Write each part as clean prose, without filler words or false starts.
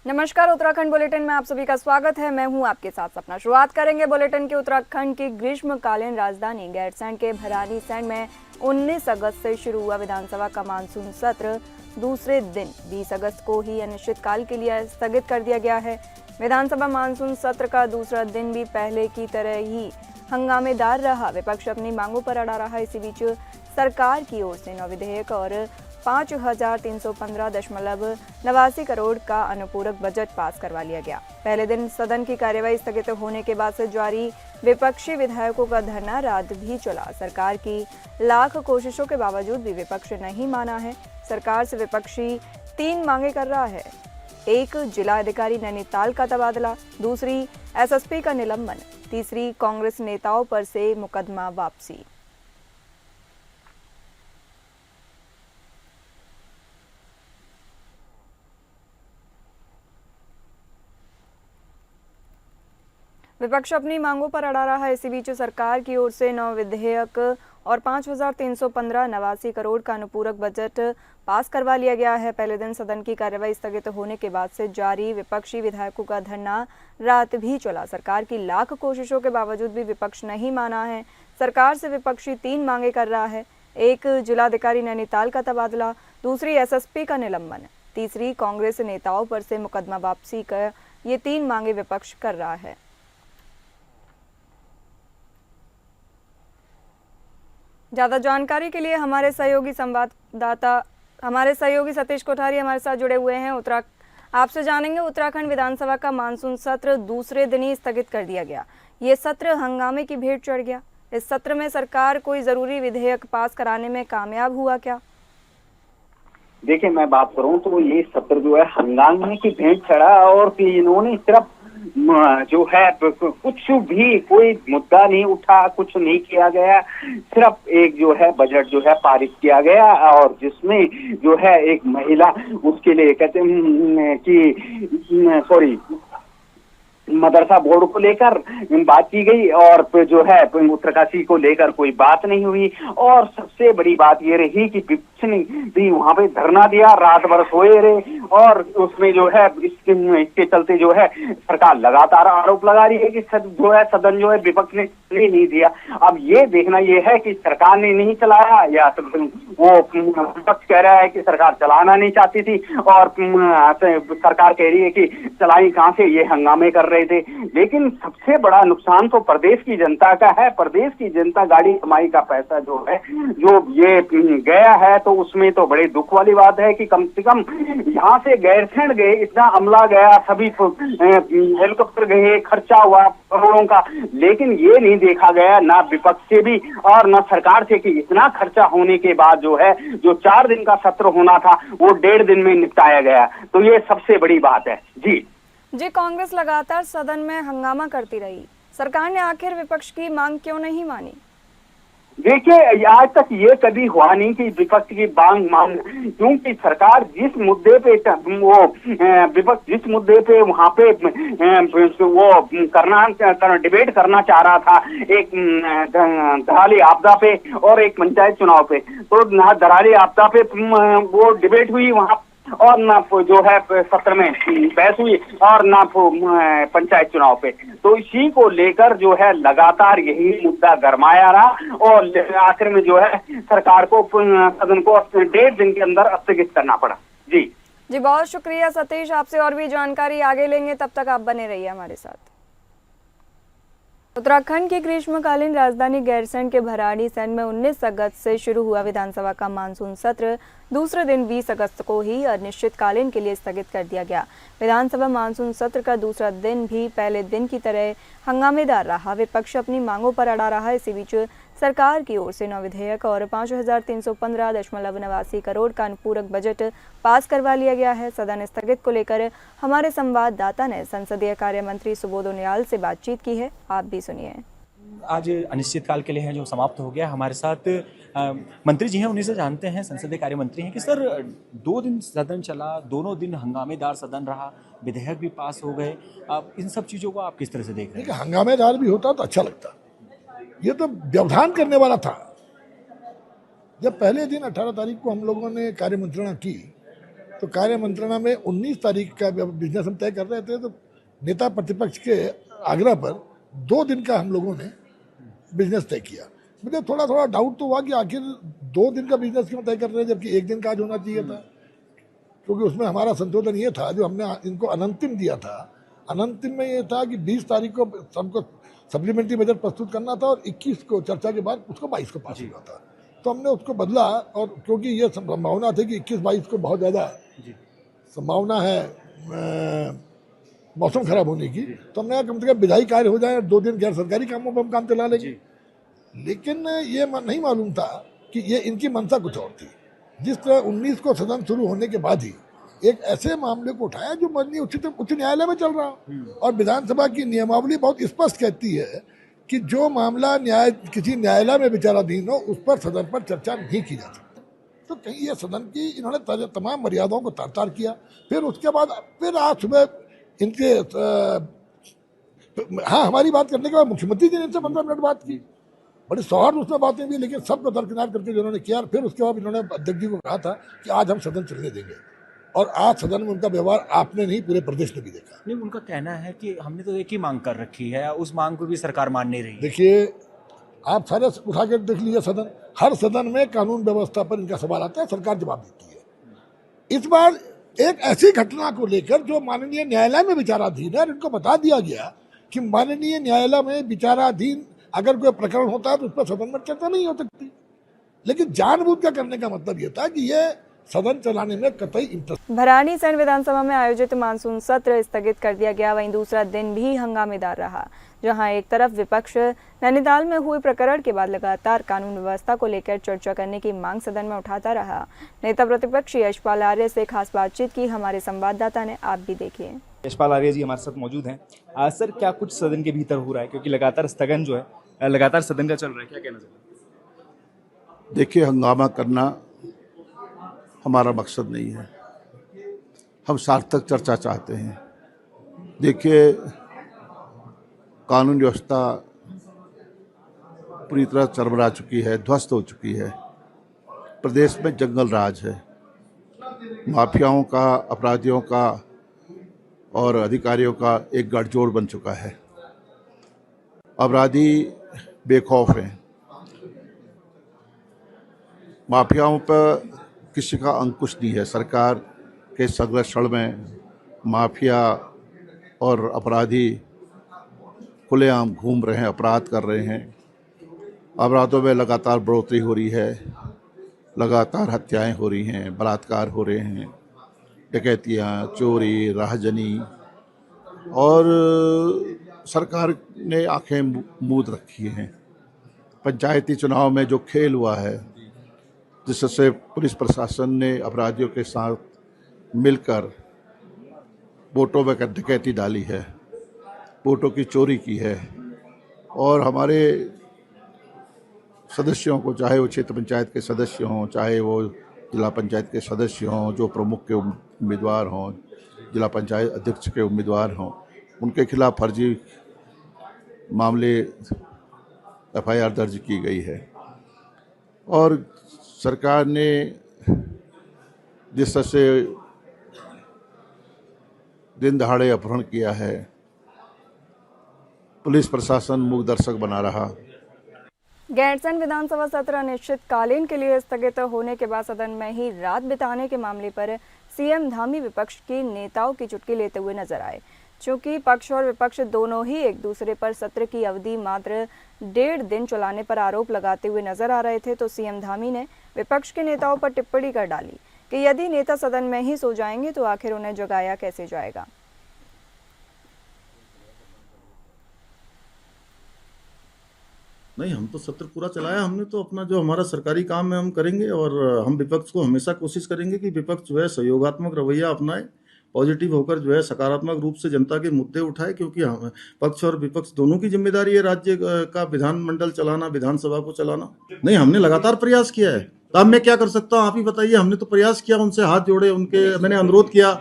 नमस्कार, उत्तराखंड बुलेटिन में आप सभी का स्वागत है। मैं हूं आपके साथ सपना। शुरुआत करेंगे बुलेटिन की उत्तराखंड की ग्रीष्मकालीन राजधानी गैरसैंण के भराड़ीसैंण में 19 अगस्त से शुरू हुआ विधानसभा का मानसून सत्र दूसरे दिन 20 अगस्त को ही अनिश्चितकाल के लिए स्थगित कर दिया गया है। विधानसभा मानसून सत्र का दूसरा दिन भी पहले की तरह ही हंगामेदार रहा। विपक्ष अपनी मांगों पर अड़ा रहा। इसी बीच सरकार की ओर से 9 विधेयक और 5,315.89 करोड़ का अनुपूरक बजट पास करवा लिया गया। पहले दिन सदन की कार्यवाही स्थगित होने के बाद से जारी विपक्षी विधायकों का धरना रात भी चला। सरकार की लाख कोशिशों के बावजूद भी विपक्ष नहीं माना है। सरकार से विपक्षी 3 मांगे कर रहा है। एक, जिला अधिकारी नैनीताल का तबादला, दूसरी एसएसपी का निलंबन, तीसरी कांग्रेस नेताओं पर से मुकदमा वापसी। विपक्ष अपनी मांगों पर अड़ा रहा है। इसी बीच सरकार की ओर से 9 विधेयक और 5,315.89 करोड़ का अनुपूरक बजट पास करवा लिया गया है। पहले दिन सदन की कार्यवाही स्थगित होने के बाद से जारी विपक्षी विधायकों का धरना रात भी चला। सरकार की लाख कोशिशों के बावजूद भी विपक्ष नहीं माना है। सरकार से विपक्षी 3 मांगे कर रहा है। एक, जिलाधिकारी नैनीताल का तबादला, दूसरी एसएसपी का निलंबन, तीसरी कांग्रेस नेताओं पर से मुकदमा वापसी का। ये 3 मांगे विपक्ष कर रहा है। ज्यादा जानकारी के लिए हमारे सहयोगी सतीश कोठारी हमारे साथ जुड़े हुए हैं। आपसे जानेंगे, उत्तराखंड विधानसभा का मानसून सत्र दूसरे दिन ही स्थगित कर दिया गया। ये सत्र हंगामे की भेंट चढ़ गया। इस सत्र में सरकार कोई जरूरी विधेयक पास कराने में कामयाब हुआ क्या? देखिए, मैं बात करूं तो ये सत्र जो है हंगामे की भेंट चढ़ा और इन्होंने सिर्फ जो है कुछ भी कोई मुद्दा नहीं उठा, कुछ नहीं किया गया। सिर्फ एक जो है बजट जो है पारित किया गया और जिसमें जो है एक महिला उसके लिए कहते हैं कि सॉरी मदरसा बोर्ड को लेकर बात की गई और जो है उत्तरकाशी को लेकर कोई बात नहीं हुई। और सबसे बड़ी बात ये रही कि विपक्ष ने भी वहां पे धरना दिया, रात भर सोए रहे और उसमें जो है इसके चलते जो है सरकार लगातार आरोप लगा रही है कि जो है सदन जो है विपक्ष ने नहीं दिया। अब ये देखना ये है कि सरकार ने नहीं चलाया या वो विपक्ष कह रहा है कि सरकार चलाना नहीं चाहती थी और सरकार कह रही है कि चलाई कहां से, ये हंगामे कर रहे थे। लेकिन सबसे बड़ा नुकसान तो प्रदेश की जनता का है। प्रदेश की जनता गाड़ी कमाई का पैसा जो है जो ये गया है तो उसमें तो बड़े दुख वाली बात है कि कम से कम यहाँ से गैरसैंण गए, इतना अमला गया, सभी हेलीकॉप्टर गए, खर्चा हुआ करोड़ों का, लेकिन ये नहीं देखा गया ना विपक्ष से भी और न सरकार से कि इतना खर्चा होने के बाद जो है जो 4 दिन का सत्र होना था वो 1.5 दिन में निपटाया गया। तो ये सबसे बड़ी बात है। जी, कांग्रेस लगातार सदन में हंगामा करती रही। सरकार ने आखिर विपक्ष की मांग क्यों नहीं मानी? देखिए, आज तक ये कभी हुआ नहीं कि विपक्ष की मांग, क्योंकि सरकार जिस मुद्दे पे वो विपक्ष जिस मुद्दे पे वहां पे वो डिबेट करना चाह रहा था, एक दराली आपदा पे और एक पंचायत चुनाव पे, तो दराली आपदा पे वो डिबेट हुई वहां और ना जो है सत्र में बहस हुई और ना पंचायत चुनाव पे। तो इसी को लेकर जो है लगातार यही मुद्दा गरमाया रहा और आखिर में जो है सरकार को सदन को 1.5 दिन के अंदर स्थगित करना पड़ा। जी, बहुत शुक्रिया सतीश। आपसे और भी जानकारी आगे लेंगे, तब तक आप बने रहिए हमारे साथ। उत्तराखंड की ग्रीष्मकालीन राजधानी गैरसैंण के भराड़ीसैंण में 19 अगस्त से शुरू हुआ विधानसभा का मानसून सत्र दूसरे दिन 20 अगस्त को ही अनिश्चितकालीन के लिए स्थगित कर दिया गया। विधानसभा मानसून सत्र का दूसरा दिन भी पहले दिन की तरह हंगामेदार रहा। विपक्ष अपनी मांगों पर अड़ा रहा। इसी बीच सरकार की ओर से 9 विधेयक और 5,315.89 करोड़ का अनुपूरक बजट पास करवा लिया गया है। सदन स्थगित को लेकर हमारे संवाददाता ने संसदीय कार्य मंत्री सुबोध उनियाल से बातचीत की है। आप भी सुनिए। आज अनिश्चितकाल के लिए है जो समाप्त हो गया। हमारे साथ मंत्री जी हैं, उन्हीं से जानते हैं, संसदीय कार्य मंत्री हैं कि सर 2 दिन सदन चला, दोनों दिन हंगामेदार सदन रहा, विधेयक भी पास हो गए। आप इन सब चीज़ों को आप किस तरह से देख रहे हैं? हंगामेदार भी होता तो अच्छा लगता। ये तो व्यवधान करने वाला था। जब पहले दिन 18 तारीख को हम लोगों ने कार्य मंत्रणा की तो कार्य मंत्रणा में 19 तारीख का बिजनेस हम तय कर रहे थे, तो नेता प्रतिपक्ष के आग्रह पर 2 दिन का हम लोगों ने बिजनेस तय किया। मुझे थोड़ा थोड़ा डाउट तो हुआ कि आखिर 2 दिन का बिजनेस क्यों तय कर रहे हैं जबकि 1 दिन का आज होना चाहिए था, क्योंकि उसमें हमारा संशोधन ये था जो हमने इनको अनंतिम दिया था। अनंतिम में ये था कि 20 तारीख को सबको सप्लीमेंट्री बजट प्रस्तुत करना था और 21 को चर्चा के बाद उसको 22 को पास हुआ था, तो हमने उसको बदला। और क्योंकि ये संभावना थी कि 21-22 को बहुत ज़्यादा संभावना है मौसम खराब होने की, तो हमने कम से कम विधायी कार्य हो जाए, 2 दिन गैर सरकारी कामों पर हम काम चला लेंगे। लेकिन ये नहीं मालूम था कि ये इनकी मंशा कुछ और थी। जिस तरह 19 को सदन शुरू होने के बाद ही एक ऐसे मामले को उठाया जो माननीय उच्च न्यायालय में चल रहा, और विधानसभा की नियमावली बहुत स्पष्ट कहती है कि जो मामला किसी न्यायालय में विचाराधीन हो उस पर सदन पर चर्चा नहीं की जा सकती। तो कहीं ये सदन की इन्होंने तमाम मर्यादाओं को तार-तार किया। फिर उसके बाद फिर आज सुबह इनके हाँ, हमारी बात करने के बाद मुख्यमंत्री जी ने इनसे 15 मिनट बात की, बड़ी सौहार्द उसमें बातें भी, लेकिन सबको दरकिनार करके जो उन्होंने किया। फिर उसके बाद इन्होंने अध्यक्ष जी को कहा था कि आज हम सदन चलने देंगे, और आज सदन में उनका व्यवहार आपने नहीं पूरे प्रदेश ने भी देखा। नहीं, उनका कहना है कि हमने तो एक ही मांग कर रखी है, उस मांग को भी सरकार मान नहीं रही। देखिए, आप सारे उठा के देख लीजिए सदन, हर सदन में कानून व्यवस्था पर इनका सवाल आता है, सरकार जवाब देती है। इस बार एक ऐसी घटना को लेकर जो माननीय न्यायालय में विचाराधीन है, इनको बता दिया गया कि माननीय न्यायालय में विचाराधीन अगर कोई प्रकरण होता है तो उस पर सदन में चर्चा नहीं हो सकती। लेकिन जानबूझ कर करने का मतलब ये था कि ये सदन चलाने में कतई इंटरेस्ट। भरानी सैन विधानसभा में आयोजित मानसून सत्र स्थगित कर दिया गया। वहीं दूसरा दिन भी हंगामेदार रहा, जहां एक तरफ विपक्ष नैनीताल में हुए प्रकरण के बाद लगातार कानून व्यवस्था को लेकर चर्चा करने की मांग सदन में उठाता रहा। नेता प्रतिपक्ष यशपाल आर्य से खास बातचीत की हमारे संवाददाता ने, आप भी देखिए। यशपाल आर्य जी हमारे साथ मौजूद हैं। सर, क्या कुछ सदन के भीतर हो रहा है, क्योंकि लगातार स्थगन जो है लगातार सदन का चल रहा है, क्या कहना चाहिए? देखिए, हंगामा करना हमारा मकसद नहीं है, हम सार्थक चर्चा चाहते हैं। देखिए, कानून व्यवस्था पूरी तरह चरमरा चुकी है, ध्वस्त हो चुकी है। प्रदेश में जंगल राज है, माफियाओं का, अपराधियों का और अधिकारियों का एक गठजोड़ बन चुका है। अपराधी बेखौफ हैं, माफियाओं पर किसी का अंकुश नहीं है। सरकार के संरक्षण में माफिया और अपराधी खुलेआम घूम रहे हैं, अपराध कर रहे हैं। अपराधों में लगातार बढ़ोतरी हो रही है, लगातार हत्याएं हो रही हैं, बलात्कार हो रहे हैं, डकैतियाँ, चोरी, राहजनी, और सरकार ने आंखें मूंद रखी हैं। पंचायती चुनाव में जो खेल हुआ है, जिससे पुलिस प्रशासन ने अपराधियों के साथ मिलकर वोटों में डकैती डाली है, वोटों की चोरी की है, और हमारे सदस्यों को, चाहे वो क्षेत्र पंचायत के सदस्य हों, चाहे वो जिला पंचायत के सदस्य हों, जो प्रमुख के उम्मीदवार हों, जिला पंचायत अध्यक्ष के उम्मीदवार हों, उनके खिलाफ फर्जी मामले एफआईआर दर्ज की गई है। और सरकार ने जिस तरह से दिन दहाड़े अपहरण किया है, पुलिस प्रशासन मूक दर्शक बना रहा। गैरसैंण विधानसभा सत्र अनिश्चितकालीन के लिए स्थगित होने के बाद सदन में ही रात बिताने के मामले पर सीएम धामी विपक्ष के नेताओं की चुटकी लेते हुए नजर आए। चूंकि पक्ष और विपक्ष दोनों ही एक दूसरे पर सत्र की अवधि मात्र 1.5 दिन चलाने पर आरोप लगाते हुए नजर आ रहे थे, तो सीएम धामी ने विपक्ष के नेताओं पर टिप्पणी कर डाली कि यदि नेता सदन में ही सो जाएंगे तो आखिर उन्हें जगाया कैसे जाएगा। नहीं, हम तो सत्र पूरा चलाया हमने, तो अपना जो हमारा सरकारी काम है हम करेंगे, और हम विपक्ष को हमेशा कोशिश करेंगे कि विपक्ष जो है सहयोगात्मक रवैया अपनाए, पॉजिटिव होकर जो है सकारात्मक रूप से जनता के मुद्दे उठाए, क्योंकि हम पक्ष और विपक्ष दोनों की जिम्मेदारी है राज्य का विधानमंडल चलाना, विधानसभा को चलाना। नहीं, हमने लगातार प्रयास किया है। अब मैं क्या कर सकता हूँ, आप ही बताइए। हमने तो प्रयास किया, उनसे हाथ जोड़े, मैंने अनुरोध किया।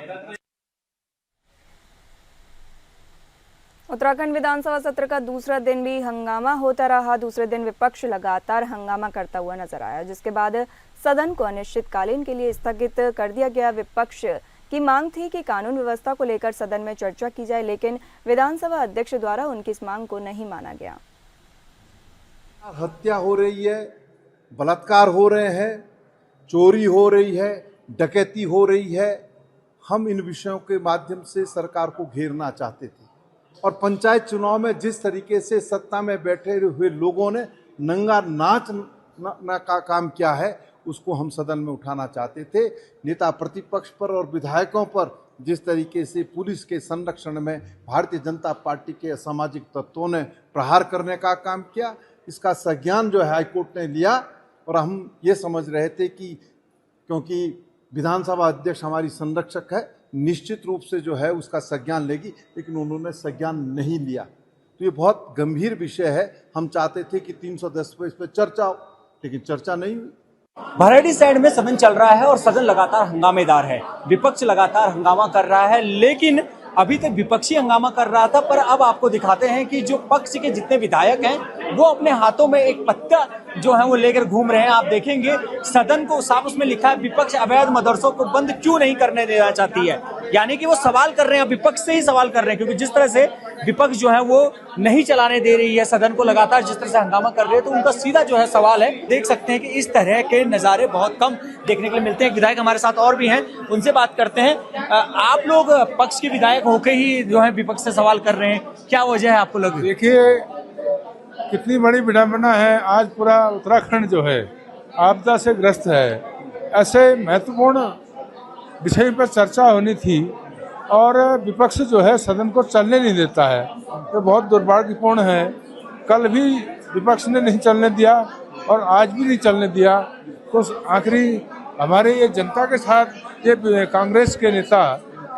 उत्तराखंड विधानसभा सत्र का दूसरा दिन भी हंगामा होता रहा। दूसरे दिन विपक्ष लगातार हंगामा करता हुआ नजर आया, जिसके बाद सदन को अनिश्चितकालीन के लिए स्थगित कर दिया गया। विपक्ष की मांग थी कि कानून व्यवस्था को लेकर सदन में चर्चा की जाए, लेकिन विधानसभा अध्यक्ष द्वारा उनकी इस मांग को नहीं माना गया। हत्या हो रही है, बलात्कार हो रहे हैं, चोरी हो रही है, डकैती हो रही है। हम इन विषयों के माध्यम से सरकार को घेरना चाहते थे और पंचायत चुनाव में जिस तरीके से सत्ता में बैठे हुए लोगों ने नंगा नाच का काम किया है, उसको हम सदन में उठाना चाहते थे। नेता प्रतिपक्ष पर और विधायकों पर जिस तरीके से पुलिस के संरक्षण में भारतीय जनता पार्टी के असामाजिक तत्वों ने प्रहार करने का काम किया, इसका संज्ञान जो है हाईकोर्ट ने लिया। और हम ये समझ रहे थे कि क्योंकि विधानसभा अध्यक्ष हमारी संरक्षक है, निश्चित रूप से जो है उसका संज्ञान लेगी, लेकिन उन्होंने संज्ञान नहीं लिया। तो ये बहुत गंभीर विषय है। हम चाहते थे कि 310 पे इस पर चर्चा हो, लेकिन चर्चा नहीं हुई। भराड़ी साइड में सदन चल रहा है और सदन लगातार हंगामेदार है। विपक्ष लगातार हंगामा कर रहा है, लेकिन अभी तक विपक्षी हंगामा कर रहा था, पर अब आपको दिखाते हैं कि जो पक्ष के जितने विधायक हैं वो अपने हाथों में एक पत्ता जो है वो लेकर घूम रहे हैं। आप देखेंगे सदन को साफ उसमें लिखा है, विपक्ष अवैध मदरसों को बंद क्यों नहीं करने देना चाहती है। यानी कि वो सवाल कर रहे हैं, विपक्ष से ही सवाल कर रहे हैं, क्योंकि जिस तरह से विपक्ष जो है वो नहीं चलाने दे रही है सदन को, लगातार जिस तरह से हंगामा कर रहे हैं, तो उनका सीधा जो है सवाल है। देख सकते हैं कि इस तरह के नजारे बहुत कम देखने के लिए मिलते हैं। विधायक हमारे साथ और भी हैं, उनसे बात करते हैं। आप लोग पक्ष के विधायक होकर ही जो है विपक्ष से सवाल कर रहे हैं, क्या वजह है आपको लगे? देखिए कितनी बड़ी विडंबना है, आज पूरा उत्तराखंड जो है आपदा से ग्रस्त है। ऐसे महत्वपूर्ण विषय पर चर्चा होनी थी और विपक्ष जो है सदन को चलने नहीं देता है, तो बहुत दुर्भाग्यपूर्ण है। कल भी विपक्ष ने नहीं चलने दिया और आज भी नहीं चलने दिया, तो आखिरी हमारे ये जनता के साथ ये कांग्रेस के नेता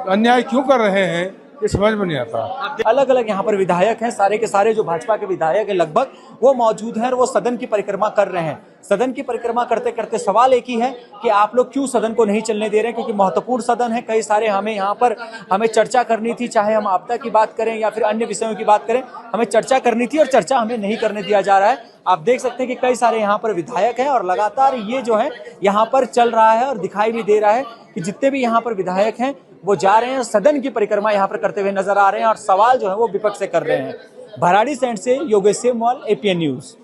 अन्याय क्यों कर रहे हैं, ये समझ में नहीं आता। अलग अलग यहाँ पर विधायक हैं, सारे के सारे जो भाजपा के विधायक हैं लगभग वो मौजूद हैं और वो सदन की परिक्रमा कर रहे हैं। सदन की परिक्रमा करते करते सवाल एक ही है कि आप लोग क्यों सदन को नहीं चलने दे रहे हैं, क्योंकि महत्वपूर्ण सदन है। कई सारे हमें यहाँ पर हमें चर्चा करनी थी, चाहे हम आपदा की बात करें या फिर अन्य विषयों की बात करें, हमें चर्चा करनी थी और चर्चा हमें नहीं करने दिया जा रहा है। आप देख सकते हैं कि कई सारे यहाँ पर विधायक हैं और लगातार ये जो है यहाँ पर चल रहा है और दिखाई भी दे रहा है कि जितने भी यहाँ पर विधायक हैं वो जा रहे हैं सदन की परिक्रमा यहाँ पर करते हुए नजर आ रहे हैं और सवाल जो है वो विपक्ष से कर रहे हैं। भराड़ी साइड से योगेश सेमवाल, एपीएन न्यूज।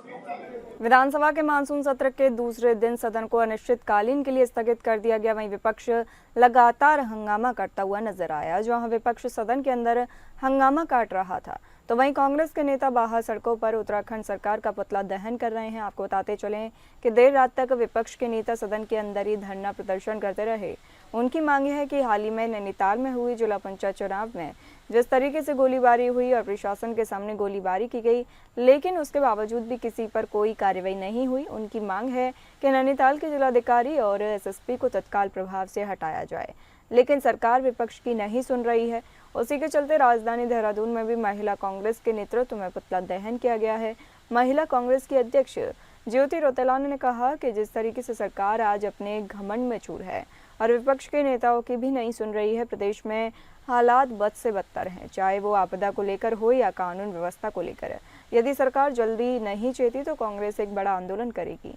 विधानसभा के मानसून सत्र के दूसरे दिन सदन को अनिश्चितकालीन के लिए स्थगित कर दिया गया। वहीं विपक्ष लगातार हंगामा करता हुआ नजर आया। जहां विपक्ष सदन के अंदर हंगामा काट रहा था, तो वहीं कांग्रेस के नेता बाहर सड़कों पर उत्तराखंड सरकार का पुतला दहन कर रहे हैं। आपको बताते चलें कि देर रात तक विपक्ष के नेता सदन के अंदर ही धरना प्रदर्शन करते रहे। उनकी मांग है कि हाल ही में नैनीताल में हुई जिला पंचायत चुनाव में जिस तरीके से गोलीबारी हुई और प्रशासन के सामने गोलीबारी की गई, लेकिन उसके बावजूद भी किसी पर कोई कार्रवाई नहीं हुई। उनकी मांग है कि नैनीताल के जिलाधिकारी और एसएसपी को तत्काल प्रभाव से हटाया जाए, लेकिन सरकार विपक्ष की नहीं सुन रही है। उसी के चलते राजधानी देहरादून में भी महिला कांग्रेस के नेतृत्व में पुतला दहन किया गया है। महिला कांग्रेस की अध्यक्ष ज्योति रौतेला ने कहा कि जिस तरीके से सरकार आज अपने घमंड में चूर है और विपक्ष के नेताओं की भी नहीं सुन रही है, प्रदेश में हालात बद से बदतर हैं, चाहे वो आपदा को लेकर हो या कानून व्यवस्था को लेकर है। यदि सरकार जल्दी नहीं चेती तो कांग्रेस एक बड़ा आंदोलन करेगी।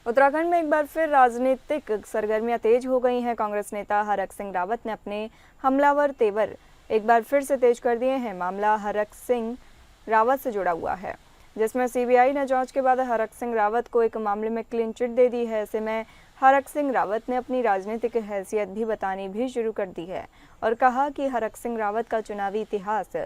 उत्तराखंड में एक बार फिर राजनीतिक सरगर्मियां तेज हो गई हैं। कांग्रेस नेता हरक सिंह रावत ने अपने हमलावर तेवर एक बार फिर से तेज कर दिए हैं। मामला हरक सिंह रावत से जुड़ा हुआ है, जिसमें सीबीआई ने जांच के बाद हरक सिंह रावत को एक मामले में क्लीन चिट दे दी है। ऐसे में हरक सिंह रावत ने अपनी राजनीतिक हैसियत भी बतानी भी शुरू कर दी है और कहा कि हरक सिंह रावत का चुनावी इतिहास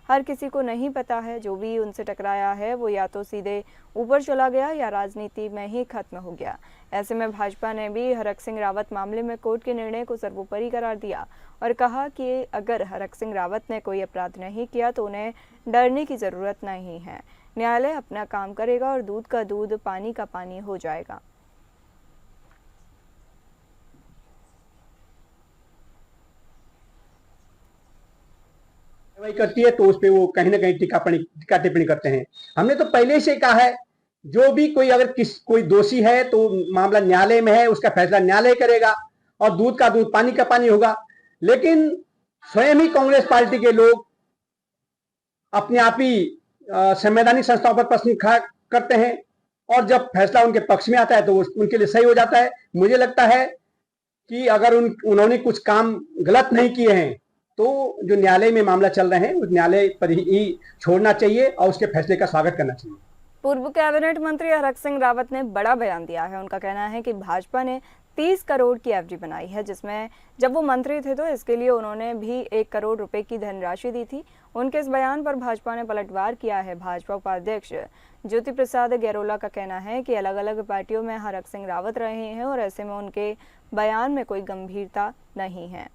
हर किसी को नहीं पता है। जो भी उनसे टकराया है वो या तो सीधे ऊपर चला गया या राजनीति में ही खत्म हो गया। ऐसे में भाजपा ने भी हरक सिंह रावत मामले में कोर्ट के निर्णय को सर्वोपरि करार दिया और कहा कि अगर हरक सिंह रावत ने कोई अपराध नहीं किया तो उन्हें डरने की जरूरत नहीं है। न्यायालय अपना काम करेगा और दूध का दूध, पानी का पानी हो जाएगा। करती है तो उस पे वो कहीं ना कहीं टीका टिप्पणी करते हैं। हमने तो पहले से कहा है, जो भी कोई अगर कोई दोषी है तो मामला न्यायालय में है, उसका फैसला न्यायालय करेगा। और दूध का दूध, पानी का पानी होगा। लेकिन स्वयं ही कांग्रेस पार्टी के लोग अपने आप ही संवैधानिक संस्थाओं पर प्रश्न खड़ा करते हैं और जब फैसला उनके पक्ष में आता है तो वो उनके लिए सही हो जाता है। मुझे लगता है कि अगर उन्होंने कुछ काम गलत नहीं किए हैं तो जो न्यायालय में मामला चल रहे हैं उस न्यायालय पर ही छोड़ना चाहिए और उसके फैसले का स्वागत करना चाहिए। पूर्व कैबिनेट मंत्री हरक सिंह रावत ने बड़ा बयान दिया है। उनका कहना है कि भाजपा ने 30 करोड़ की एफडी बनाई है, जिसमें जब वो मंत्री थे तो इसके लिए उन्होंने भी 1 करोड़ रुपए की धनराशि दी थी। उनके इस बयान पर भाजपा ने पलटवार किया है। भाजपा उपाध्यक्ष ज्योति प्रसाद गैरोला का कहना है कि अलग अलग पार्टियों में हरक सिंह रावत रहे हैं और ऐसे में उनके बयान में कोई गंभीरता नहीं है।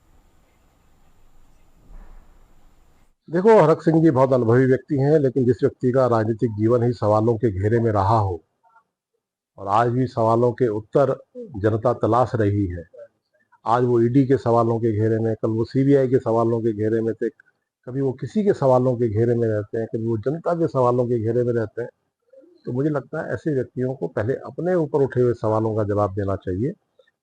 देखो, हरक सिंह जी बहुत अनुभवी व्यक्ति हैं, लेकिन जिस व्यक्ति का राजनीतिक जीवन ही सवालों के घेरे में रहा हो और आज भी सवालों के उत्तर जनता तलाश रही है, आज वो ईडी के सवालों के घेरे में, कल वो सीबीआई के सवालों के घेरे में थे, कभी वो किसी के सवालों के घेरे में रहते हैं, कभी वो जनता के सवालों के घेरे में रहते हैं। तो मुझे लगता है ऐसे व्यक्तियों को पहले अपने ऊपर उठे हुए सवालों का जवाब देना चाहिए,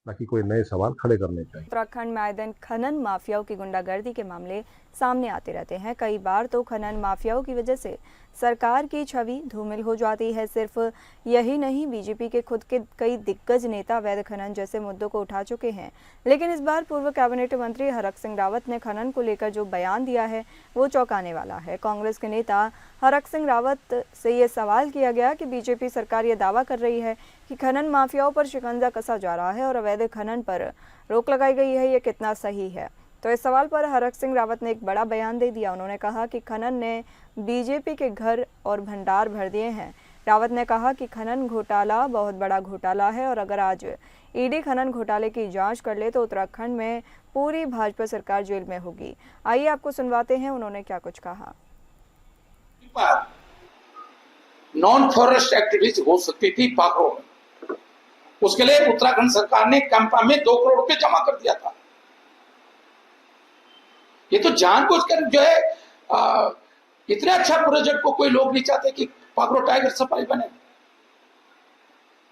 ताकि कोई नए सवाल खड़े करने चाहिए। उत्तराखंड में आए दिन खनन माफियाओं की गुंडागर्दी के मामले सामने आते रहते हैं। कई बार तो खनन माफियाओं की वजह से सरकार की छवि धूमिल हो जाती है। सिर्फ यही नहीं, बीजेपी के खुद के कई दिग्गज नेता अवैध खनन जैसे मुद्दों को उठा चुके हैं। लेकिन इस बार पूर्व कैबिनेट मंत्री हरक सिंह रावत ने खनन को लेकर जो बयान दिया है वो चौंकाने वाला है। कांग्रेस के नेता हरक सिंह रावत से ये सवाल किया गया कि बीजेपी सरकार ये दावा कर रही है कि खनन माफियाओं पर शिकंजा कसा जा रहा है और अवैध खनन पर रोक लगाई गई है, ये कितना सही है। तो इस सवाल पर हरक सिंह रावत ने एक बड़ा बयान दे दिया। उन्होंने कहा कि खनन ने बीजेपी के घर और भंडार भर दिए हैं। रावत ने कहा कि खनन घोटाला बहुत बड़ा घोटाला है और अगर आज ईडी खनन घोटाले की जांच कर ले तो उत्तराखंड में पूरी भाजपा सरकार जेल में होगी। आइए आपको सुनवाते हैं उन्होंने क्या कुछ कहा। नॉन फॉरेस्ट एक्टिविटीज हो सकती थी पाखरों में, उसके लिए उत्तराखंड सरकार ने कैंपा में 2 करोड़ रुपए जमा कर दिया था। ये तो जानबूझकर जो है इतने अच्छा प्रोजेक्ट को कोई लोग नहीं चाहते कि पाखरो टाइगर सफारी बने।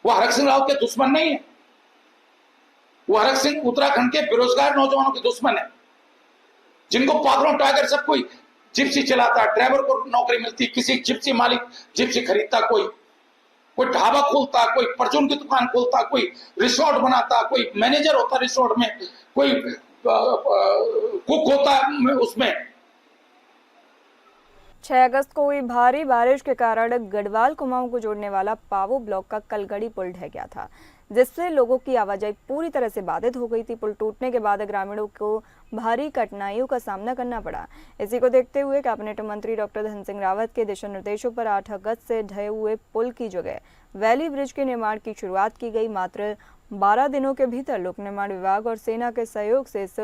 वो हरक सिंह रावत के दुश्मन नहीं है, वो हरक सिंह उत्तराखंड के बेरोजगार नौजवानों के दुश्मन है, जिनको पाखरो टाइगर सब कोई जिप्सी चलाता, ड्राइवर को नौकरी मिलती, किसी जिप्सी मालिक जिप्सी खरीदता, कोई ढाबा खोलता, कोई परचून की दुकान खोलता, कोई रिसोर्ट बनाता, कोई मैनेजर होता रिसोर्ट में, कोई कुक होता उसमें। 6 अगस्त को हुई भारी बारिश के कारण गढ़वाल कुमाऊं को जोड़ने वाला पावो ब्लॉक का कलगड़ी पुल ढह गया था, जिससे लोगों की आवाजाही पूरी तरह से बाधित हो गई थी। पुल टूटने के बाद ग्रामीणों को भारी कठिनाइयों का सामना करना पड़ा। इसी को देखते हुए कैबिनेट मंत्री डॉक्टर धन सिंह रावत के दिशा निर्देशों पर 8 अगस्त से ढहे हुए पुल की जगह वैली ब्रिज के निर्माण की शुरुआत की गई। मात्र 12 दिनों के भीतर लोक निर्माण विभाग और सेना के सहयोग से इस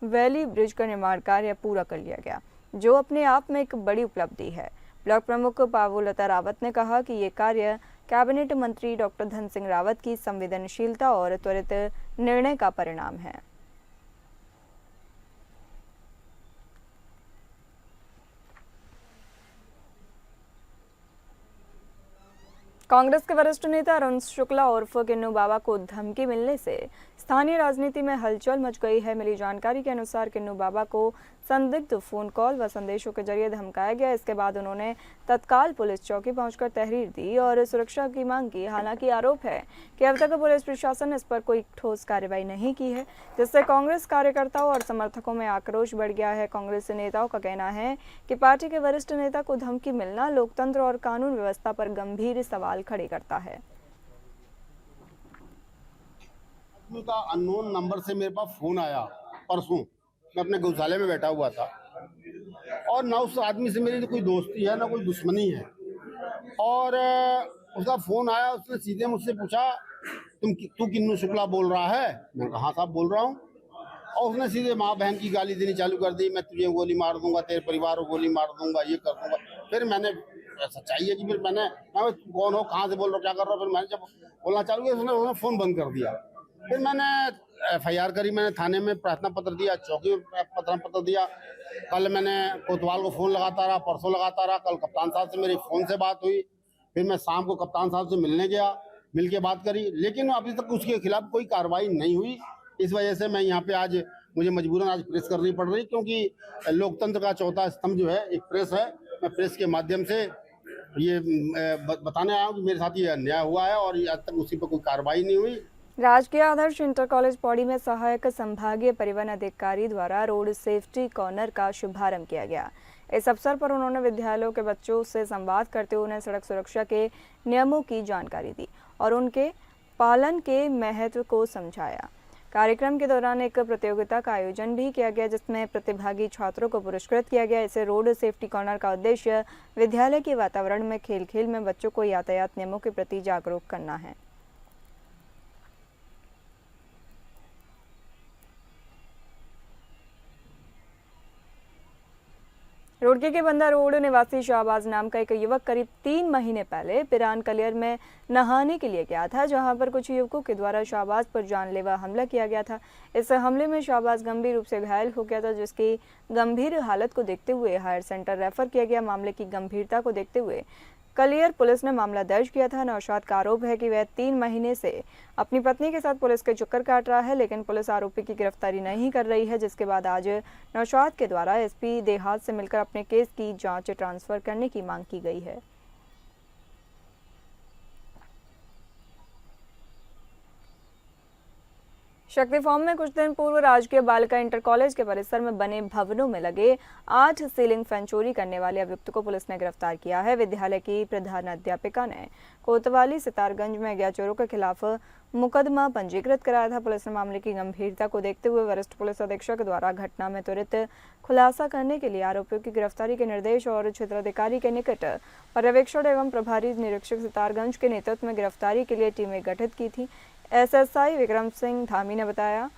वैली ब्रिज का निर्माण कार्य पूरा कर लिया गया, जो अपने आप में एक बड़ी उपलब्धि है। ब्लॉक प्रमुख पावोलता रावत ने कहा कि ये कार्य कैबिनेट मंत्री डॉक्टर धन सिंह रावत की संवेदनशीलता और त्वरित निर्णय का परिणाम है। कांग्रेस के वरिष्ठ नेता अरुण शुक्ला उर्फ किन्नू बाबा को धमकी मिलने से स्थानीय राजनीति में हलचल मच गई है। मिली जानकारी के अनुसार किन्नू बाबा को संदिग्ध फोन कॉल व संदेशों के जरिए धमकाया गया। इसके बाद उन्होंने तत्काल पुलिस चौकी पहुंचकर तहरीर दी और सुरक्षा की मांग की। हालांकि आरोप है कि अब तक पुलिस प्रशासन ने इस पर कोई ठोस कार्रवाई नहीं की है, जिससे कांग्रेस कार्यकर्ताओं और समर्थकों में आक्रोश बढ़ गया है। कांग्रेस नेताओं का कहना है कि पार्टी के वरिष्ठ नेता को धमकी मिलना लोकतंत्र और कानून व्यवस्था पर गंभीर सवाल खड़े करता है। का अननोन नंबर से मेरे पास फोन आया परसों, मैं अपने गौशाले में बैठा हुआ था और ना उस आदमी से मेरी कोई दोस्ती है ना कोई दुश्मनी है। और उसका फोन आया, उसने सीधे मुझसे पूछा तू किन्नू शुक्ला बोल रहा है? मैं कहा हाँ साहब बोल रहा हूँ। और उसने सीधे माँ बहन की गाली देनी चालू कर दी, मैं तुझे गोली मार दूंगा, तेरे परिवार को गोली मार दूंगा, ये कर दूंगा। फिर मैंने सच्चाई है कि फिर मैंने कौन हो, कहाँ से बोल रहा हो, क्या कर रहा हो, फिर मैंने जब बोलना चालू किया उसने फ़ोन बंद कर दिया। फिर मैंने FIR करी, मैंने थाने में प्रार्थना पत्र दिया, चौकी में प्रार्थना पत्र दिया। कल मैंने कोतवाल को फ़ोन लगाता रहा, परसों लगाता रहा, कल कप्तान साहब से मेरी फ़ोन से बात हुई। फिर मैं शाम को कप्तान साहब से मिलने गया, मिल के बात करी, लेकिन अभी तक उसके खिलाफ कोई कार्रवाई नहीं हुई। इस वजह से मैं यहाँ पे आज मुझे मजबूरन आज प्रेस करनी पड़ रही, क्योंकि लोकतंत्र का चौथा स्तंभ जो है एक प्रेस है। मैं प्रेस के माध्यम से ये बताने आया हूँ कि मेरे साथ ये अन्याय हुआ है और आज तक उसी पर कोई कार्रवाई नहीं हुई। राजकीय आदर्श इंटर कॉलेज पौड़ी में सहायक संभागीय परिवहन अधिकारी द्वारा रोड सेफ्टी कॉर्नर का शुभारंभ किया गया। इस अवसर पर उन्होंने विद्यालयों के बच्चों से संवाद करते हुए उन्हें सड़क सुरक्षा के नियमों की जानकारी दी और उनके पालन के महत्व को समझाया। कार्यक्रम के दौरान एक प्रतियोगिता का आयोजन भी किया गया, जिसमें प्रतिभागी छात्रों को पुरस्कृत किया गया। इसे रोड सेफ्टी कॉर्नर का उद्देश्य विद्यालय के वातावरण में खेल खेल में बच्चों को यातायात नियमों के प्रति जागरूक करना है। रुड़की के बंदा रोड निवासी शाहबाज नाम का एक युवक करीब 3 महीने पहले पिरान कलियर में नहाने के लिए गया था, जहां पर कुछ युवकों के द्वारा शाहबाज पर जानलेवा हमला किया गया था। इस हमले में शाहबाज गंभीर रूप से घायल हो गया था, जिसकी गंभीर हालत को देखते हुए हायर सेंटर रेफर किया गया। मामले की गंभीरता को देखते हुए कलियर पुलिस ने मामला दर्ज किया था। नौशाद का आरोप है कि वह 3 महीने से अपनी पत्नी के साथ पुलिस के चक्कर काट रहा है, लेकिन पुलिस आरोपी की गिरफ्तारी नहीं कर रही है, जिसके बाद आज नौशाद के द्वारा एसपी देहात से मिलकर अपने केस की जांच ट्रांसफर करने की मांग की गई है। शक्ति फॉर्म में कुछ दिन पूर्व राजकीय बालिका इंटर कॉलेज के परिसर में बने भवनों में लगे 8 सीलिंग फैन चोरी करने वाले अभियुक्त को पुलिस ने गिरफ्तार किया है। विद्यालय की प्रधान अध्यापिका ने कोतवाली सितारगंज में अज्ञात चोरों के खिलाफ मुकदमा पंजीकृत कराया था। पुलिस ने मामले की गंभीरता को देखते हुए वरिष्ठ पुलिस अधीक्षक द्वारा घटना में त्वरित खुलासा करने के लिए आरोपियों की गिरफ्तारी के निर्देश और क्षेत्राधिकारी के निकट पर्यवेक्षण एवं प्रभारी निरीक्षक सितारगंज के नेतृत्व में गिरफ्तारी के लिए टीमें गठित की थी। एसएसआई विक्रम सिंह धामी ने बताया,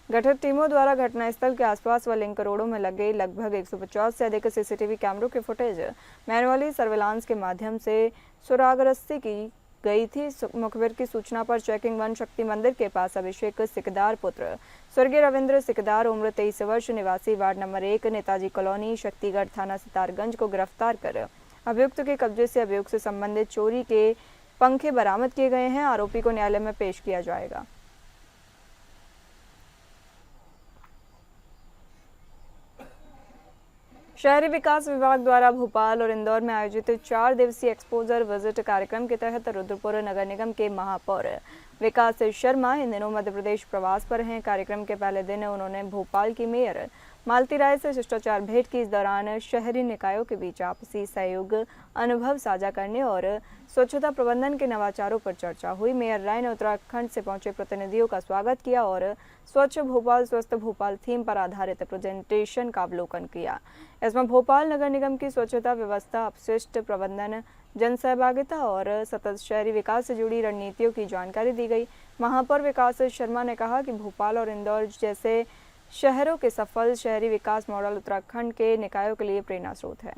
गठित टीमों द्वारा घटनास्थल के आसपास व लिंक रोडों में लगे लगभग 150 से अधिक सीसीटीवी कैमरों के फुटेज मैनुअली सर्विलांस के माध्यम से सुरागरस्ती की गई थी। मुखबिर की सूचना पर चेकिंग 1 शक्ति मंदिर के पास अभिषेक सिकदार पुत्र स्वर्गीय रविंद्र सिकदार उम्र 23 वर्ष निवासी ward number 1 Netaji colony Shaktigarh थाना सितारगंज को गिरफ्तार कर अभियुक्त के कब्जे से अभियुक्त से संबंधित चोरी के पंखे बरामद किए गए हैं। आरोपी को न्यायालय में पेश किया जाएगा। शहरी विकास विभाग द्वारा भोपाल और इंदौर में आयोजित 4 दिवसीय एक्सपोजर विजिट कार्यक्रम के तहत रुद्रपुर नगर निगम के महापौर विकास शर्मा इन दिनों मध्य प्रदेश प्रवास पर हैं। कार्यक्रम के पहले दिन उन्होंने भोपाल की मेयर मालती राय से शिष्टाचार भेंट की। इस दौरान शहरी निकायों के बीच आपसी सहयोग, अनुभव साझा करने और स्वच्छता प्रबंधन के नवाचारों पर चर्चा हुई। मेयर राय ने उत्तराखंड से पहुंचे प्रतिनिधियों का स्वागत किया और स्वच्छ भोपाल स्वस्थ भोपाल थीम पर आधारित प्रेजेंटेशन का अवलोकन किया। इसमें भोपाल नगर निगम की स्वच्छता व्यवस्था, अपशिष्ट प्रबंधन, जन सहभागिता और सतत शहरी विकास से जुड़ी रणनीतियों की जानकारी दी गई। महापौर विकास शर्मा ने कहा कि भोपाल और इंदौर जैसे शहरों के सफल शहरी विकास मॉडल उत्तराखंड के निकायों के लिए प्रेरणा स्रोत है।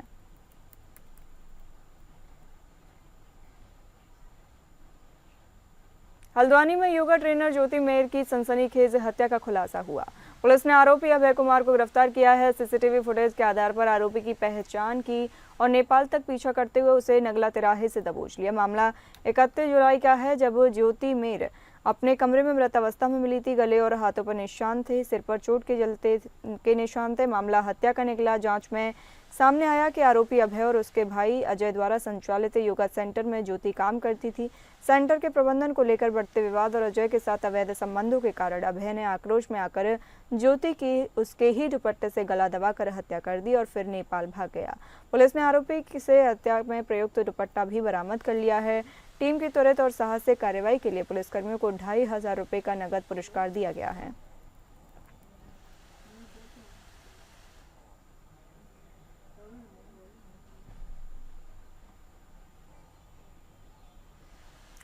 हल्द्वानी में योगा ट्रेनर ज्योति मेहर की सनसनीखेज हत्या का खुलासा हुआ। पुलिस ने आरोपी अभय कुमार को गिरफ्तार किया है। सीसीटीवी फुटेज के आधार पर आरोपी की पहचान की और नेपाल तक पीछा करते हुए उसे नगला तिराहे से दबोच लिया। मामला 31 जुलाई का है, जब ज्योति मेहर अपने कमरे में मृत अवस्था में मिली थी। गले और हाथों पर निशान थे, सिर पर चोट के निशान थे। मामला हत्या का निकला। जांच में सामने आया कि आरोपी अभय और उसके भाई अजय द्वारा संचालित योगा सेंटर में ज्योति काम करती थी। सेंटर के प्रबंधन को लेकर बढ़ते विवाद और अजय के साथ अवैध संबंधों के कारण अभय ने आक्रोश में आकर ज्योति की उसके ही दुपट्टे से गला दबाकर हत्या कर दी और फिर नेपाल भाग गया। पुलिस ने आरोपी से हत्या में प्रयुक्त दुपट्टा भी बरामद कर लिया है। टीम की त्वरित और साहसिक कार्रवाई के लिए पुलिसकर्मियों को 2500 रुपये का नगद पुरस्कार दिया गया है।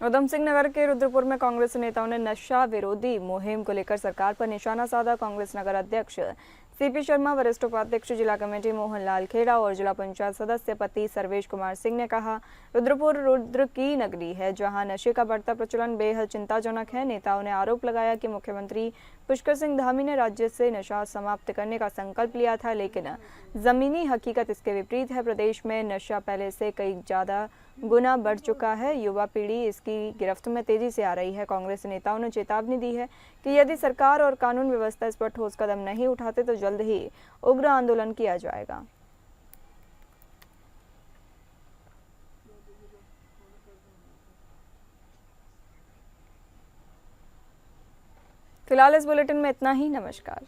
उधम सिंह नगर के रुद्रपुर में कांग्रेस नेताओं ने नशा विरोधी मुहिम को लेकर सरकार पर निशाना साधा। कांग्रेस नगर अध्यक्ष सीपी शर्मा, वरिष्ठ उपाध्यक्ष जिला कमेटी मोहनलाल खेड़ा और जिला पंचायत सदस्य पति सर्वेश कुमार सिंह ने कहा, रुद्रपुर रुद्र की नगरी है, जहां नशे का बढ़ता प्रचलन बेहद चिंताजनक है। नेताओं ने आरोप लगाया कि मुख्यमंत्री पुष्कर सिंह धामी ने राज्य से नशा समाप्त करने का संकल्प लिया था, लेकिन जमीनी हकीकत इसके विपरीत है। प्रदेश में नशा पहले से कई ज्यादा गुना बढ़ चुका है। युवा पीढ़ी इसकी गिरफ्त में तेजी से आ रही है। कांग्रेस नेताओं ने चेतावनी दी है कि यदि सरकार और कानून व्यवस्था इस पर ठोस कदम नहीं उठाते तो जल्द ही उग्र आंदोलन किया जाएगा। फिलहाल इस बुलेटिन में इतना ही। नमस्कार।